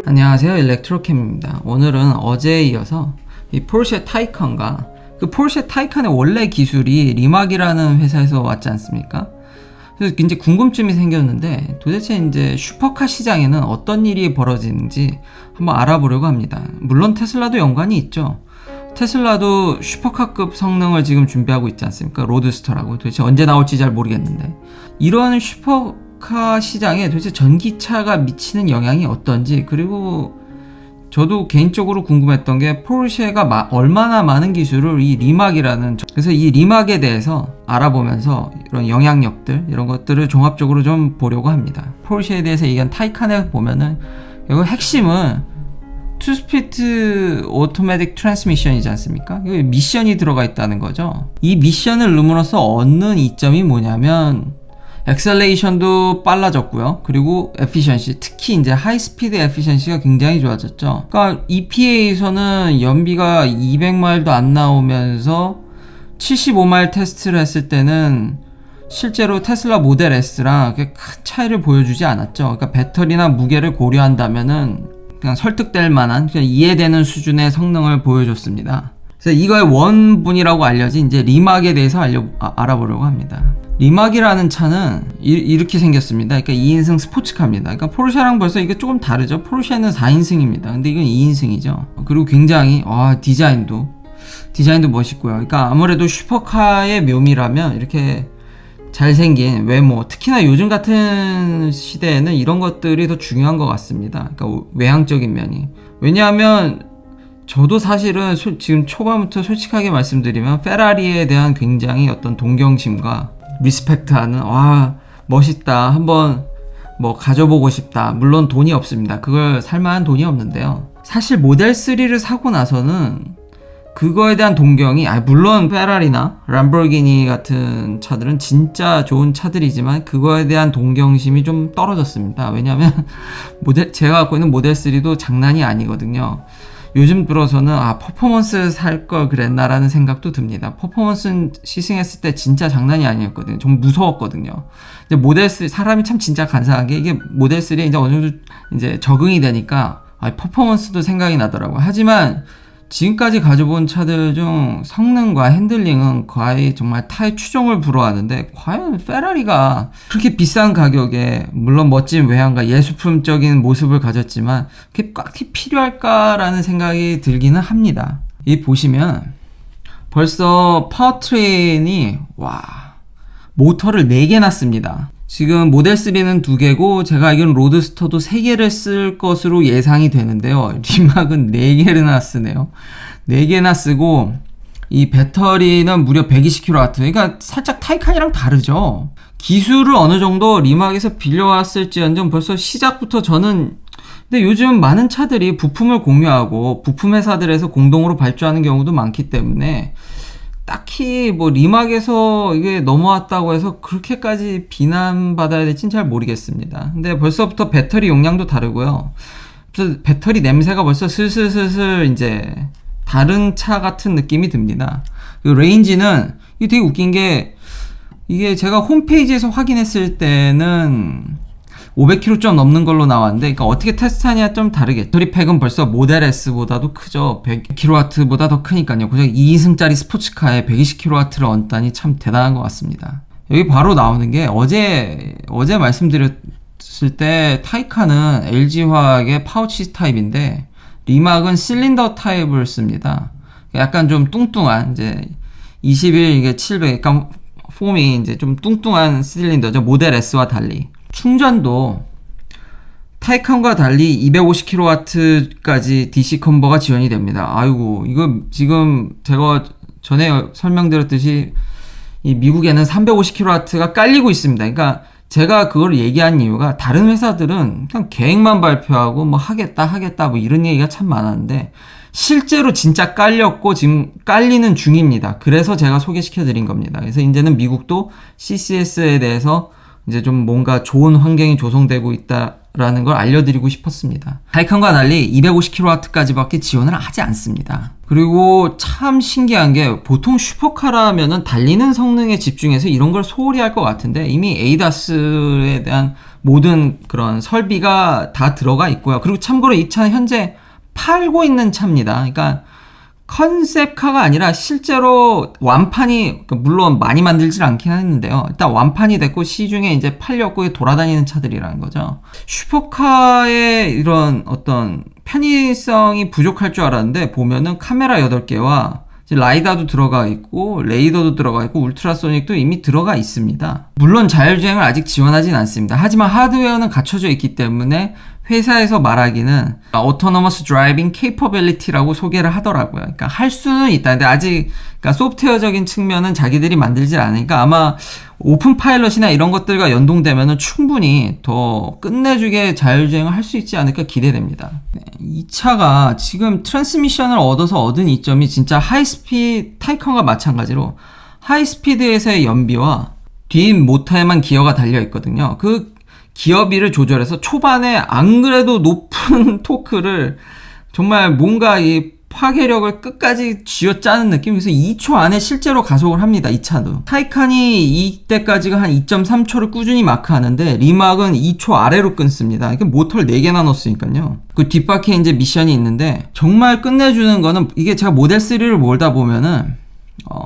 안녕하세요, 일렉트로캠입니다. 오늘은 어제에 이어서 이 포르쉐 타이칸과 그 포르쉐 타이칸의 원래 기술이 리막이라는 회사에서 왔지 않습니까? 그래서 이제 궁금증이 생겼는데 도대체 이제 슈퍼카 시장에는 어떤 일이 벌어지는지 한번 알아보려고 합니다. 물론 테슬라도 연관이 있죠. 테슬라도 슈퍼카급 성능을 지금 준비하고 있지 않습니까? 로드스터라고. 도대체 언제 나올지 잘 모르겠는데 이런 슈퍼카 시장에 도대체 전기차가 미치는 영향이 어떤지, 그리고 저도 개인적으로 궁금했던 게 포르쉐가 얼마나 많은 기술을 이 리막이라는, 그래서 이 리막에 대해서 알아보면서 이런 영향력들, 이런 것들을 종합적으로 좀 보려고 합니다. 포르쉐에 대해서 얘기한 타이칸에 보면은 이거 핵심은 투스피드 오토매틱 트랜스미션이지 않습니까? 여기 미션이 들어가 있다는 거죠. 이 미션을 넣음으로써 얻는 이점이 뭐냐면 엑셀레이션도 빨라졌고요. 그리고 에피션시, 특히 이제 하이스피드 에피션시가 굉장히 좋아졌죠. 그러니까 EPA에서는 연비가 200마일도 안 나오면서 75마일 테스트를 했을 때는 실제로 테슬라 모델 S랑 큰 차이를 보여주지 않았죠. 그러니까 배터리나 무게를 고려한다면은 그냥 설득될 만한, 그냥 이해되는 수준의 성능을 보여줬습니다. 그래서 이거의 원분이라고 알려진 이제 리막에 대해서 알아보려고 합니다. 리막이라는 차는 이렇게 생겼습니다. 그러니까 2인승 스포츠카입니다. 그러니까 포르쉐랑 벌써 이게 조금 다르죠. 포르쉐는 4인승입니다. 근데 이건 2인승이죠. 그리고 굉장히 디자인도 멋있고요. 그러니까 아무래도 슈퍼카의 묘미라면 이렇게 잘생긴 외모, 특히나 요즘 같은 시대에는 이런 것들이 더 중요한 것 같습니다. 그러니까 외향적인 면이. 왜냐하면 저도 사실은 지금 초반부터 솔직하게 말씀드리면 페라리에 대한 굉장히 어떤 동경심과 리스펙트하는, 멋있다, 한번 뭐 가져보고 싶다. 물론 돈이 없습니다. 그걸 살만한 돈이 없는데요. 사실 모델 3를 사고 나서는 그거에 대한 동경이, 물론 페라리나 람보르기니 같은 차들은 진짜 좋은 차들이지만 그거에 대한 동경심이 좀 떨어졌습니다. 왜냐하면 제가 갖고 있는 모델 3도 장난이 아니거든요. 요즘 들어서는 퍼포먼스 살 걸 그랬나라는 생각도 듭니다. 퍼포먼스 시승했을 때 진짜 장난이 아니었거든요. 좀 무서웠거든요. 이제 모델 3, 사람이 참 진짜 간사한 게, 이게 모델 3에 이제 어느 정도 이제 적응이 되니까 퍼포먼스도 생각이 나더라고요. 하지만 지금까지 가져본 차들 중 성능과 핸들링은 거의 정말 타의 추종을 불허하는데, 과연 페라리가 그렇게 비싼 가격에 물론 멋진 외향과 예술품적인 모습을 가졌지만 그게 꽉 필요할까라는 생각이 들기는 합니다. 이 보시면 벌써 파워트레인이 모터를 4개나 씁니다. 지금 모델 3는 2개고 제가 알기로는 로드스터도 3개를 쓸 것으로 예상이 되는데요. 리막은 4개나 쓰네요. 4개나 쓰고 이 배터리는 무려 120kW. 그러니까 살짝 타이칸이랑 다르죠. 기술을 어느 정도 리막에서 빌려왔을지언정 벌써 시작부터 저는, 근데 요즘 많은 차들이 부품을 공유하고 부품 회사들에서 공동으로 발주하는 경우도 많기 때문에 딱히 뭐 리막에서 이게 넘어왔다고 해서 그렇게까지 비난받아야 될지는 잘 모르겠습니다. 근데 벌써부터 배터리 용량도 다르고요. 그래서 배터리 냄새가 벌써 슬슬 이제 다른 차 같은 느낌이 듭니다. 그 레인지는 이게 되게 웃긴 게, 이게 제가 홈페이지에서 확인했을 때는 500km 좀 넘는 걸로 나왔는데, 그러니까 어떻게 테스트하냐에 좀 다르게, 배터리 팩은 벌써 모델 S보다도 크죠. 100kW보다 더 크니까요. 그냥 2인승짜리 스포츠카에 120kW를 얹다니 참 대단한 것 같습니다. 여기 바로 나오는 게, 어제 말씀드렸을 때 타이칸은 LG화학의 파우치 타입인데 리막은 실린더 타입을 씁니다. 약간 좀 뚱뚱한, 이제 21, 이게 700, 약간 폼이 이제 좀 뚱뚱한 실린더죠. 모델 S와 달리. 충전도 타이칸과 달리 250kW까지 DC 컨버가 지원이 됩니다. 이거 지금 제가 전에 설명드렸듯이 이 미국에는 350kW가 깔리고 있습니다. 그러니까 제가 그걸 얘기한 이유가, 다른 회사들은 그냥 계획만 발표하고 뭐 하겠다 뭐 이런 얘기가 참 많았는데 실제로 진짜 깔렸고 지금 깔리는 중입니다. 그래서 제가 소개시켜 드린 겁니다. 그래서 이제는 미국도 CCS에 대해서 이제 좀 뭔가 좋은 환경이 조성되고 있다, 라는 걸 알려드리고 싶었습니다. 타이칸과 달리 250kW까지밖에 지원을 하지 않습니다. 그리고 참 신기한 게 보통 슈퍼카라면은 달리는 성능에 집중해서 이런 걸 소홀히 할 것 같은데 이미 ADAS에 대한 모든 그런 설비가 다 들어가 있고요. 그리고 참고로 이 차는 현재 팔고 있는 차입니다. 그러니까 컨셉카가 아니라 실제로 완판이, 물론 많이 만들질 않긴 했는데요. 일단 완판이 됐고 시중에 이제 팔렸고 돌아다니는 차들이라는 거죠. 슈퍼카의 이런 어떤 편의성이 부족할 줄 알았는데 보면은 카메라 8개와 라이다도 들어가 있고 레이더도 들어가 있고 울트라소닉도 이미 들어가 있습니다. 물론 자율주행을 아직 지원하진 않습니다. 하지만 하드웨어는 갖춰져 있기 때문에 회사에서 말하기는 Autonomous Driving Capability라고 소개를 하더라고요. 그러니까 할 수는 있다. 근데 아직 그러니까 소프트웨어적인 측면은 자기들이 만들질 않으니까 아마 오픈 파일럿이나 이런 것들과 연동되면은 충분히 더 끝내주게 자율주행을 할 수 있지 않을까 기대됩니다. 이 차가 지금 트랜스미션을 얻어서 얻은 이점이 진짜 하이스피드 타이칸과 마찬가지로 하이스피드에서의 연비와 뒷 모터에만 기어가 달려 있거든요. 그 기어비를 조절해서 초반에 안 그래도 높은 토크를 정말 뭔가 이 파괴력을 끝까지 쥐어짜는 느낌. 그래서 2초 안에 실제로 가속을 합니다. 이 차도. 타이칸이 이때까지가 한 2.3초를 꾸준히 마크하는데 리막은 2초 아래로 끊습니다. 이게 모터를 4개나 넣었으니까요. 그 뒷바퀴에 이제 미션이 있는데 정말 끝내주는 거는 이게 제가 모델 3를 몰다 보면은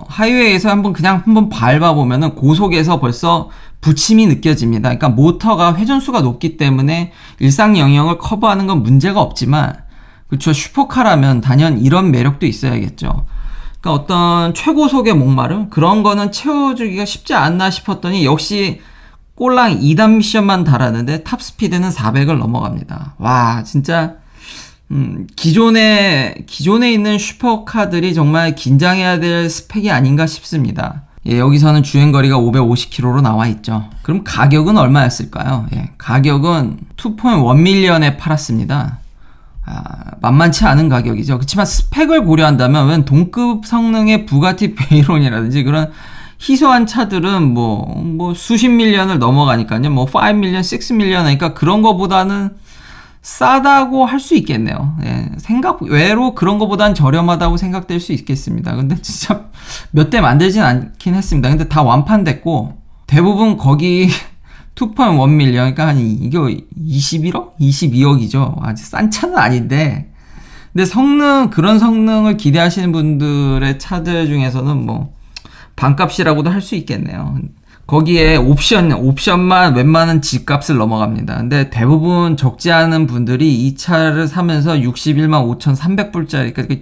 하이웨이에서 한번 밟아보면은 고속에서 벌써 부침이 느껴집니다. 그러니까 모터가 회전수가 높기 때문에 일상 영역을 커버하는 건 문제가 없지만, 그렇죠. 슈퍼카라면 단연 이런 매력도 있어야겠죠. 그러니까 어떤 최고속의 목마름? 그런 거는 채워주기가 쉽지 않나 싶었더니 역시 꼴랑 2단 미션만 달았는데 탑스피드는 400을 넘어갑니다. 와, 진짜 기존에 있는 슈퍼카들이 정말 긴장해야 될 스펙이 아닌가 싶습니다. 예, 여기서는 주행거리가 550km로 나와 있죠. 그럼 가격은 얼마였을까요? 예, 가격은 2.1밀리언에 팔았습니다. 만만치 않은 가격이죠. 그렇지만 스펙을 고려한다면 웬 동급 성능의 부가티 베이론이라든지 그런 희소한 차들은 뭐 수십 밀리언을 넘어가니까요. 뭐 5밀리언, 6밀리언 하니까 그런 거보다는 싸다고 할 수 있겠네요. 예, 외로 그런 거보단 저렴하다고 생각될 수 있겠습니다. 근데 진짜 몇 대 만들진 않긴 했습니다. 근데 다 완판됐고 대부분 거기 2.1밀리언, 그러니까 한 이게 21억? 22억이죠. 아직 싼 차는 아닌데. 근데 그런 성능을 기대하시는 분들의 차들 중에서는 뭐 반값이라고도 할 수 있겠네요. 거기에 옵션만 웬만한 집값을 넘어갑니다. 근데 대부분 적지 않은 분들이 이 차를 사면서 61만 5,300불짜리, 그러니까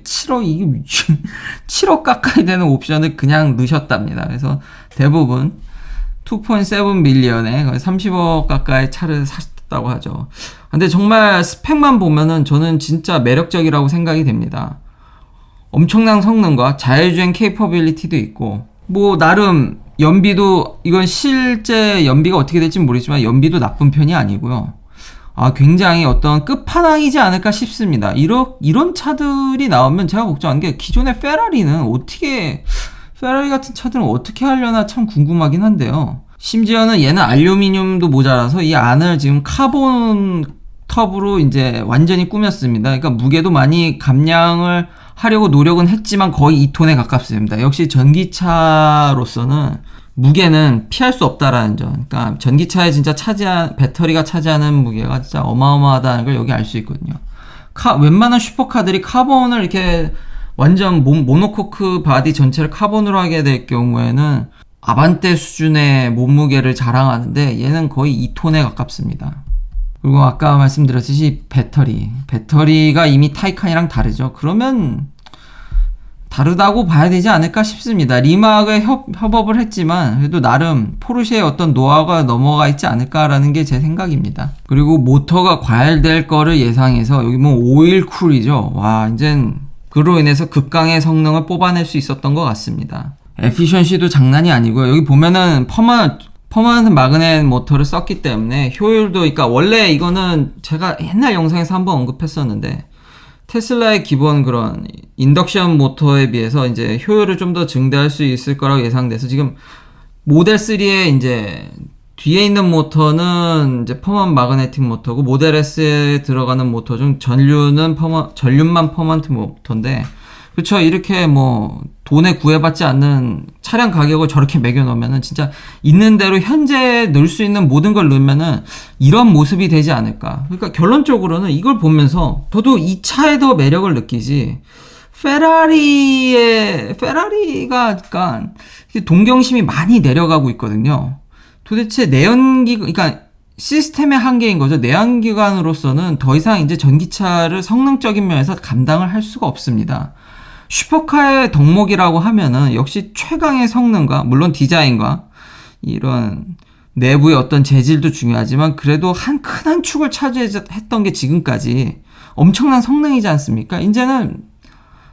7억 가까이 되는 옵션을 그냥 넣으셨답니다. 그래서 대부분 2.7밀리언에 30억 가까이 차를 사셨다고 하죠. 근데 정말 스펙만 보면은 저는 진짜 매력적이라고 생각이 됩니다. 엄청난 성능과 자율주행 케이퍼빌리티도 있고, 뭐 나름 연비도, 이건 실제 연비가 어떻게 될지 모르지만 연비도 나쁜 편이 아니고요. 굉장히 어떤 끝판왕이지 않을까 싶습니다. 이런 차들이 나오면 제가 걱정한 게 기존의 페라리 같은 차들은 어떻게 하려나 참 궁금하긴 한데요. 심지어는 얘는 알루미늄도 모자라서 이 안을 지금 카본 텁으로 이제 완전히 꾸몄습니다. 그러니까 무게도 많이 감량을 하려고 노력은 했지만 거의 2톤에 가깝습니다. 역시 전기차로서는 무게는 피할 수 없다라는 점. 그러니까 전기차에 진짜 배터리가 차지하는 무게가 진짜 어마어마하다는 걸 여기 알 수 있거든요. 웬만한 슈퍼카들이 카본을 이렇게 완전 모노코크 바디 전체를 카본으로 하게 될 경우에는 아반떼 수준의 몸무게를 자랑하는데 얘는 거의 2톤에 가깝습니다. 그리고 아까 말씀드렸듯이 배터리가 이미 타이칸이랑 다르죠. 그러면 다르다고 봐야 되지 않을까 싶습니다. 리막에 협업을 했지만 그래도 나름 포르쉐의 어떤 노하우가 넘어가 있지 않을까라는 게 제 생각입니다. 그리고 모터가 과열될 거를 예상해서 여기 뭐 오일 쿨이죠. 와, 이젠 그로 인해서 극강의 성능을 뽑아낼 수 있었던 것 같습니다. 에피션시도 장난이 아니고요. 여기 보면은 퍼머넌트 마그넷 모터를 썼기 때문에 효율도, 그러니까 원래 이거는 제가 옛날 영상에서 한번 언급했었는데 테슬라의 기본 그런 인덕션 모터에 비해서 이제 효율을 좀 더 증대할 수 있을 거라고 예상돼서 지금 모델 3의 이제 뒤에 있는 모터는 이제 퍼먼트 마그네틱 모터고 모델 S에 들어가는 모터 중 전륜만 퍼먼트 모터인데 그쵸. 이렇게 뭐 돈에 구애받지 않는 차량 가격을 저렇게 매겨 놓으면은 진짜 있는 대로 현재 넣을 수 있는 모든 걸 넣으면은 이런 모습이 되지 않을까. 그러니까 결론적으로는 이걸 보면서 저도 이 차에 더 매력을 느끼지. 페라리가 약간 동경심이 많이 내려가고 있거든요. 도대체 그러니까 시스템의 한계인 거죠. 내연기관으로서는 더 이상 이제 전기차를 성능적인 면에서 감당을 할 수가 없습니다. 슈퍼카의 덕목이라고 하면은 역시 최강의 성능과 물론 디자인과 이런 내부의 어떤 재질도 중요하지만 그래도 큰 한 축을 차지했던 게 지금까지 엄청난 성능이지 않습니까? 이제는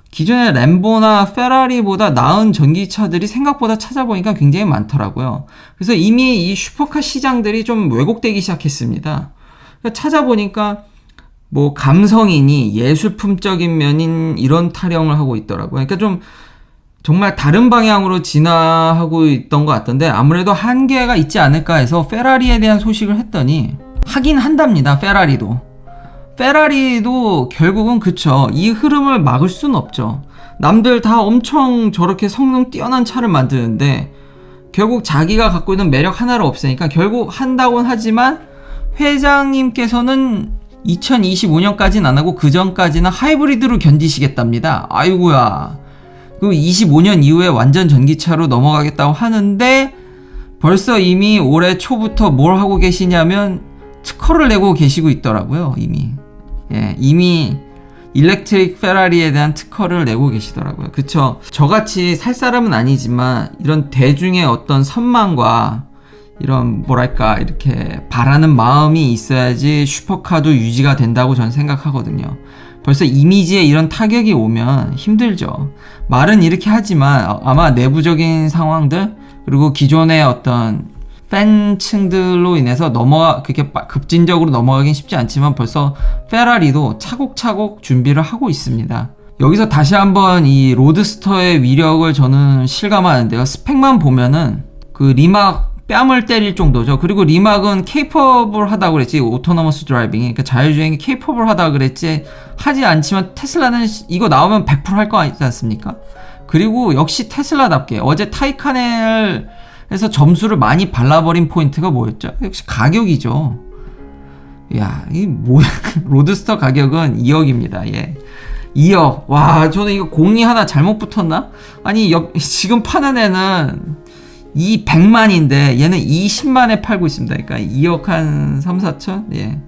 기존의 램보나 페라리보다 나은 전기차들이 생각보다 찾아보니까 굉장히 많더라고요. 그래서 이미 이 슈퍼카 시장들이 좀 왜곡되기 시작했습니다. 찾아보니까 뭐 감성이니 예술품적인 면인 이런 타령을 하고 있더라고요. 그러니까 좀 정말 다른 방향으로 진화하고 있던 것 같던데 아무래도 한계가 있지 않을까 해서 페라리에 대한 소식을 했더니 하긴 한답니다. 페라리도 결국은 그쵸. 이 흐름을 막을 수는 없죠. 남들 다 엄청 저렇게 성능 뛰어난 차를 만드는데 결국 자기가 갖고 있는 매력 하나를 없애니까 결국 한다고는 하지만 회장님께서는 2025년까지는 안 하고 그 전까지는 하이브리드로 견디시겠답니다. 아이고야. 그 25년 이후에 완전 전기차로 넘어가겠다고 하는데 벌써 이미 올해 초부터 뭘 하고 계시냐면 특허를 내고 계시고 있더라고요. 이미 일렉트릭 페라리에 대한 특허를 내고 계시더라고요. 그쵸. 저같이 살 사람은 아니지만 이런 대중의 어떤 선망과 이런 뭐랄까 이렇게 바라는 마음이 있어야지 슈퍼카도 유지가 된다고 저는 생각하거든요. 벌써 이미지에 이런 타격이 오면 힘들죠. 말은 이렇게 하지만 아마 내부적인 상황들 그리고 기존의 어떤 팬층들로 인해서 그렇게 급진적으로 넘어가긴 쉽지 않지만 벌써 페라리도 차곡차곡 준비를 하고 있습니다. 여기서 다시 한번 이 로드스터의 위력을 저는 실감하는데요. 스펙만 보면은 그 리막 뺨을 때릴 정도죠. 그리고 리막은 케이퍼블 하다고 그랬지. 오토노머스 드라이빙이. 그러니까 자율주행이 케이퍼블 하다고 그랬지. 하지 않지만 테슬라는 이거 나오면 100% 할 거 아니지 않습니까? 그리고 역시 테슬라답게 어제 타이카넬에서 점수를 많이 발라버린 포인트가 뭐였죠? 역시 가격이죠. 야, 이 뭐야. 로드스터 가격은 2억입니다. 예. 2억. 와, 저는 이거 공이 하나 잘못 붙었나? 아니, 지금 파는 애는 100만인데 얘는 20만에 팔고 있습니다. 그러니까 2억 한 3, 4천? 예.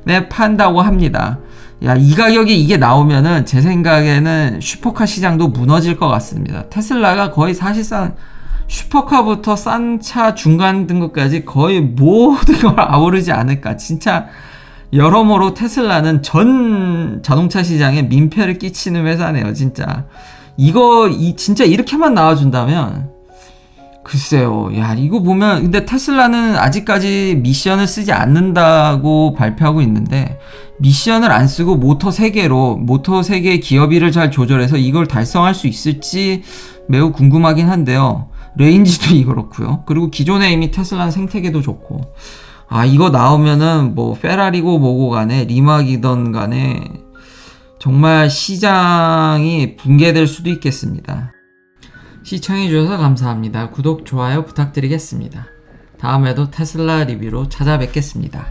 네, 판다고 합니다. 야, 이 가격이 이게 나오면은 제 생각에는 슈퍼카 시장도 무너질 것 같습니다. 테슬라가 거의 사실상 슈퍼카부터 싼 차 중간 등급까지 거의 모든 걸 아우르지 않을까. 진짜 여러모로 테슬라는 전 자동차 시장에 민폐를 끼치는 회사네요. 진짜. 진짜 이렇게만 나와준다면 글쎄요. 야, 이거 보면 근데 테슬라는 아직까지 미션을 쓰지 않는다고 발표하고 있는데 미션을 안 쓰고 모터 3개의 기어비를 잘 조절해서 이걸 달성할 수 있을지 매우 궁금하긴 한데요. 레인지도 그렇고요. 그리고 기존에 이미 테슬라는 생태계도 좋고 이거 나오면은 뭐 페라리고 뭐고 간에 리막이던 간에 정말 시장이 붕괴될 수도 있겠습니다. 시청해주셔서 감사합니다. 구독, 좋아요 부탁드리겠습니다. 다음에도 테슬라 리뷰로 찾아뵙겠습니다.